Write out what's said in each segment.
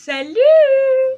Salut!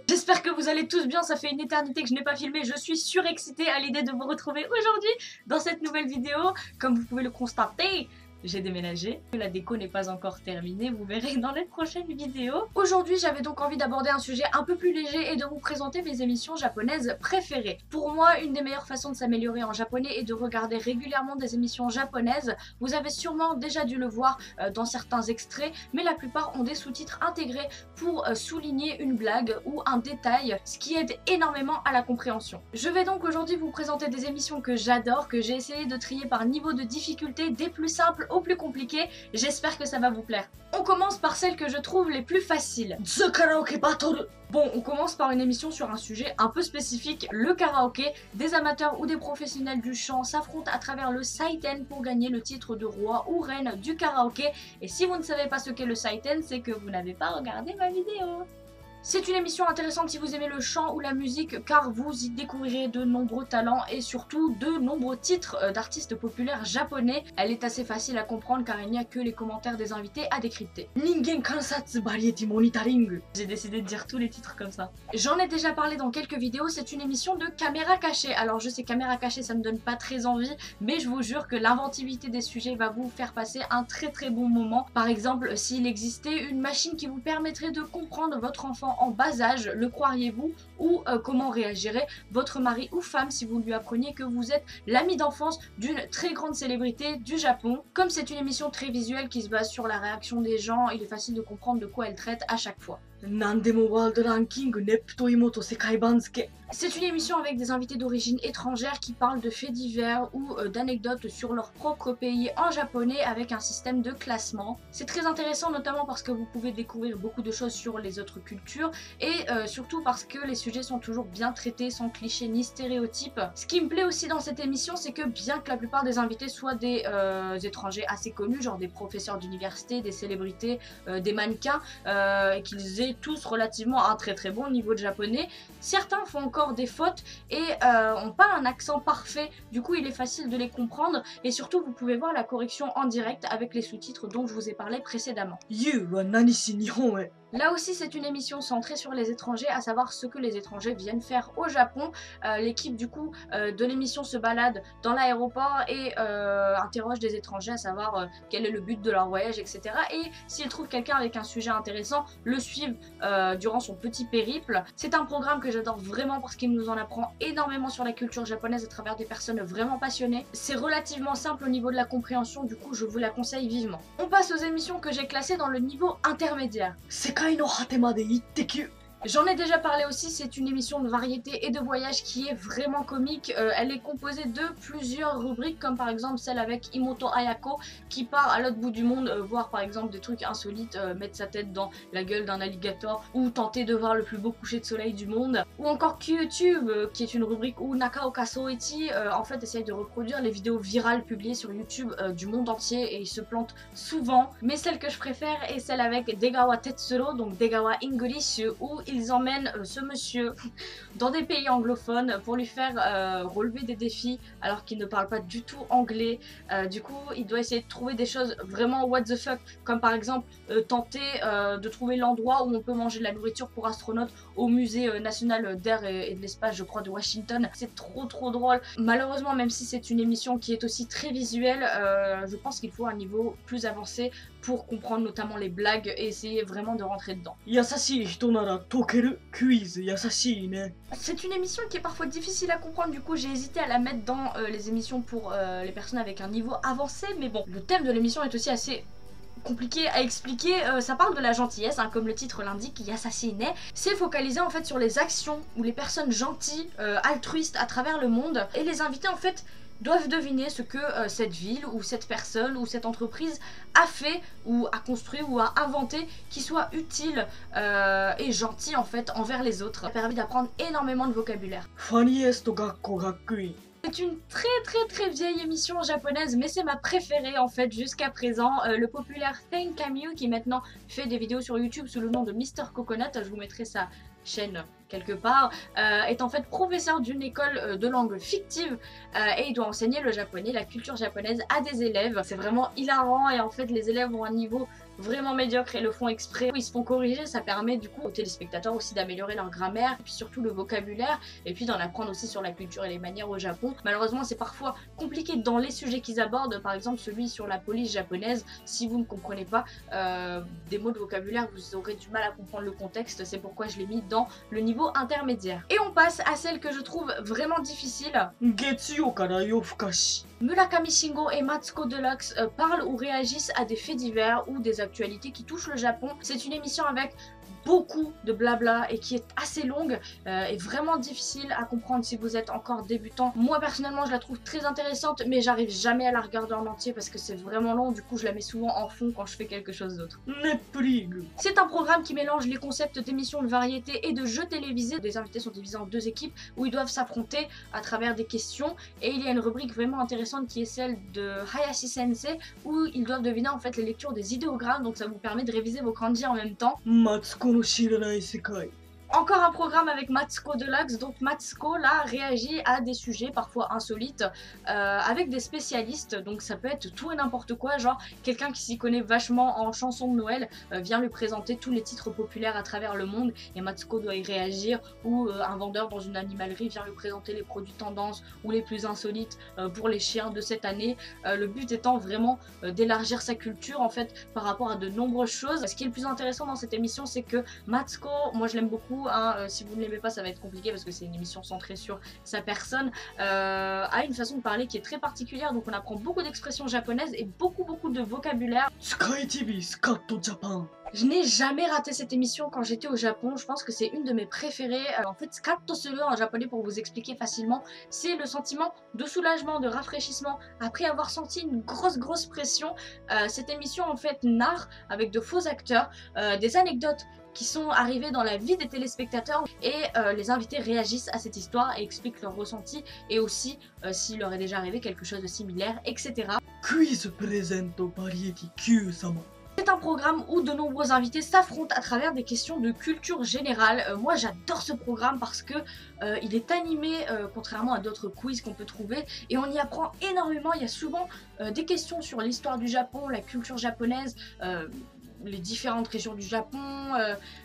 J'espère que vous allez tous bien, ça fait une éternité que je n'ai pas filmé, je suis surexcitée à l'idée de vous retrouver aujourd'hui dans cette nouvelle vidéo. Comme vous pouvez le constater, j'ai déménagé. La déco n'est pas encore terminée, vous verrez dans les prochaines vidéos. Aujourd'hui, j'avais donc envie d'aborder un sujet un peu plus léger et de vous présenter mes émissions japonaises préférées. Pour moi, une des meilleures façons de s'améliorer en japonais est de regarder régulièrement des émissions japonaises. Vous avez sûrement déjà dû le voir dans certains extraits, mais la plupart ont des sous-titres intégrés pour souligner une blague ou un détail, ce qui aide énormément à la compréhension. Je vais donc aujourd'hui vous présenter des émissions que j'adore, que j'ai essayé de trier par niveau de difficulté, des plus simples aux plus compliqués. J'espère que ça va vous plaire. On commence par celles que je trouve les plus faciles. The Karaoke Battle. Bon, on commence par une émission sur un sujet un peu spécifique, le karaoké. Des amateurs ou des professionnels du chant s'affrontent à travers le saiten pour gagner le titre de roi ou reine du karaoké. Et si vous ne savez pas ce qu'est le saiten, c'est que vous n'avez pas regardé ma vidéo. C'est une émission intéressante si vous aimez le chant ou la musique, car vous y découvrirez de nombreux talents et surtout de nombreux titres d'artistes populaires japonais. Elle est assez facile à comprendre car il n'y a que les commentaires des invités à décrypter. Ningen Kansatsu Variety Monitoring. J'ai décidé de dire tous les titres comme ça. J'en ai déjà parlé dans quelques vidéos, c'est une émission de caméra cachée. Alors je sais, caméra cachée ça me donne pas très envie, mais je vous jure que l'inventivité des sujets va vous faire passer un très bon moment. Par exemple, s'il existait une machine qui vous permettrait de comprendre votre enfant en bas âge, le croiriez-vous? Ou comment réagirait votre mari ou femme si vous lui appreniez que vous êtes l'ami d'enfance d'une très grande célébrité du Japon? Comme c'est une émission très visuelle qui se base sur la réaction des gens, il est facile de comprendre de quoi elle traite à chaque fois. Nandemo World Ranking Nepto Imoto Sekai Bansuke. C'est une émission avec des invités d'origine étrangère qui parlent de faits divers ou d'anecdotes sur leur propre pays en japonais avec un système de classement. C'est très intéressant notamment parce que vous pouvez découvrir beaucoup de choses sur les autres cultures et surtout parce que les sujets sont toujours bien traités sans clichés ni stéréotypes. Ce qui me plaît aussi dans cette émission, c'est que bien que la plupart des invités soient des étrangers assez connus, genre des professeurs d'université, des célébrités, des mannequins, et qu'ils aient tous relativement un très bon niveau de japonais, certains font encore des fautes et ont pas un accent parfait, du coup il est facile de les comprendre et surtout vous pouvez voir la correction en direct avec les sous-titres dont je vous ai parlé précédemment. Là aussi c'est une émission centrée sur les étrangers, à savoir ce que les étrangers viennent faire au Japon. L'équipe du coup de l'émission se balade dans l'aéroport et interroge des étrangers à savoir quel est le but de leur voyage, etc. Et s'ils trouvent quelqu'un avec un sujet intéressant, le suivent durant son petit périple. C'est un programme que j'adore vraiment parce qu'il nous en apprend énormément sur la culture japonaise à travers des personnes vraiment passionnées. C'est relativement simple au niveau de la compréhension, du coup je vous la conseille vivement. On passe aux émissions que j'ai classées dans le niveau intermédiaire. J'en ai déjà parlé aussi, c'est une émission de variété et de voyage qui est vraiment comique. Elle est composée de plusieurs rubriques, comme par exemple celle avec Imoto Ayako qui part à l'autre bout du monde voir par exemple des trucs insolites, mettre sa tête dans la gueule d'un alligator ou tenter de voir le plus beau coucher de soleil du monde. Ou encore QYouTube qui est une rubrique où Nakaoka Soichi en fait essaye de reproduire les vidéos virales publiées sur YouTube du monde entier et il se plante souvent. Mais celle que je préfère est celle avec Degawa Tetsuro, donc Degawa English, où ils emmènent ce monsieur dans des pays anglophones pour lui faire relever des défis alors qu'il ne parle pas du tout anglais. Du coup, il doit essayer de trouver des choses vraiment what the fuck, comme par exemple tenter de trouver l'endroit où on peut manger de la nourriture pour astronautes au musée national d'air et de l'espace, je crois, de Washington. C'est trop drôle. Malheureusement, même si c'est une émission qui est aussi très visuelle, je pense qu'il faut un niveau plus avancé pour comprendre notamment les blagues et essayer vraiment de rentrer dedans. C'est une émission qui est parfois difficile à comprendre, du coup j'ai hésité à la mettre dans les émissions pour les personnes avec un niveau avancé, mais bon, le thème de l'émission est aussi assez compliqué à expliquer. Ça parle de la gentillesse, hein, comme le titre l'indique, Yasashine. C'est focalisé en fait sur les actions ou les personnes gentilles, altruistes à travers le monde, et les invités en fait doivent deviner ce que cette ville ou cette personne ou cette entreprise a fait ou a construit ou a inventé qui soit utile et gentil en fait envers les autres. Ça permet d'apprendre énormément de vocabulaire. C'est une très vieille émission japonaise, mais c'est ma préférée en fait jusqu'à présent. Le populaire Thane Camille qui maintenant fait des vidéos sur YouTube sous le nom de Mr Coconut, je vous mettrai sa chaîne quelque part, est en fait professeur d'une école de langue fictive et il doit enseigner le japonais, la culture japonaise à des élèves. C'est vraiment hilarant et en fait les élèves ont un niveau vraiment médiocres et le font exprès, ils se font corriger, ça permet du coup aux téléspectateurs aussi d'améliorer leur grammaire, et puis surtout le vocabulaire, et puis d'en apprendre aussi sur la culture et les manières au Japon. Malheureusement c'est parfois compliqué dans les sujets qu'ils abordent, par exemple celui sur la police japonaise, si vous ne comprenez pas des mots de vocabulaire, vous aurez du mal à comprendre le contexte, c'est pourquoi je l'ai mis dans le niveau intermédiaire. Et on passe à celle que je trouve vraiment difficile. Getsuyo kara Yofukashi. Murakami Shingo et Matsuko Deluxe parlent ou réagissent à des faits divers ou des actualités qui touchent le Japon. C'est une émission avec beaucoup de blabla et qui est assez longue et vraiment difficile à comprendre si vous êtes encore débutant. Moi personnellement je la trouve très intéressante mais j'arrive jamais à la regarder en entier parce que c'est vraiment long, du coup je la mets souvent en fond quand je fais quelque chose d'autre. C'est un programme qui mélange les concepts d'émissions de variété et de jeux télévisés. Les invités sont divisés en 2 équipes où ils doivent s'affronter à travers des questions et il y a une rubrique vraiment intéressante qui est celle de Hayashi Sensei où ils doivent deviner en fait les lectures des idéogrammes, donc ça vous permet de réviser vos kanji en même temps. Encore un programme avec Matsuko Deluxe, donc Matsuko là réagit à des sujets parfois insolites avec des spécialistes, donc ça peut être tout et n'importe quoi, genre quelqu'un qui s'y connaît vachement en chansons de Noël vient lui présenter tous les titres populaires à travers le monde et Matsuko doit y réagir, ou un vendeur dans une animalerie vient lui présenter les produits tendance ou les plus insolites pour les chiens de cette année, le but étant vraiment d'élargir sa culture en fait par rapport à de nombreuses choses. Ce qui est le plus intéressant dans cette émission c'est que Matsuko, moi je l'aime beaucoup, si vous ne l'aimez pas ça va être compliqué parce que c'est une émission centrée sur sa personne, a une façon de parler qui est très particulière, donc on apprend beaucoup d'expressions japonaises et beaucoup de vocabulaire. Sky TV Scott Japan. Je n'ai jamais raté cette émission quand j'étais au Japon, je pense que c'est une de mes préférées. En fait, Scatto Suru en japonais, pour vous expliquer facilement, c'est le sentiment de soulagement, de rafraîchissement après avoir senti une grosse pression. Cette émission en fait narre avec de faux acteurs des anecdotes qui sont arrivés dans la vie des téléspectateurs et les invités réagissent à cette histoire et expliquent leur ressenti et aussi s'il leur est déjà arrivé quelque chose de similaire, etc. Quiz presento variety Q-sama. C'est un programme où de nombreux invités s'affrontent à travers des questions de culture générale. Moi j'adore ce programme parce que il est animé contrairement à d'autres quiz qu'on peut trouver et on y apprend énormément. Il y a souvent des questions sur l'histoire du Japon, la culture japonaise, les différentes régions du Japon,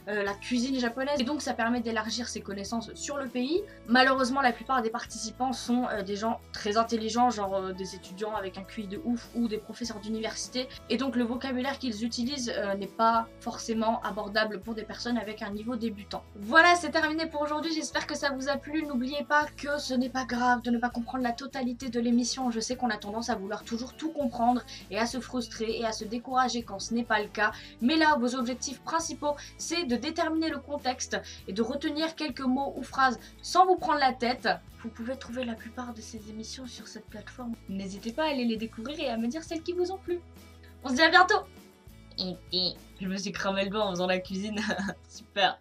la cuisine japonaise, et donc ça permet d'élargir ses connaissances sur le pays. Malheureusement la plupart des participants sont des gens très intelligents, genre des étudiants avec un QI de ouf ou des professeurs d'université, et donc le vocabulaire qu'ils utilisent n'est pas forcément abordable pour des personnes avec un niveau débutant. Voilà, c'est terminé pour aujourd'hui, j'espère que ça vous a plu. N'oubliez pas que ce n'est pas grave de ne pas comprendre la totalité de l'émission. Je sais qu'on a tendance à vouloir toujours tout comprendre et à se frustrer et à se décourager quand ce n'est pas le cas. Mais là, vos objectifs principaux, c'est de déterminer le contexte et de retenir quelques mots ou phrases sans vous prendre la tête. Vous pouvez trouver la plupart de ces émissions sur cette plateforme. N'hésitez pas à aller les découvrir et à me dire celles qui vous ont plu. On se dit à bientôt. Je me suis cramé le doigt en faisant la cuisine. Super.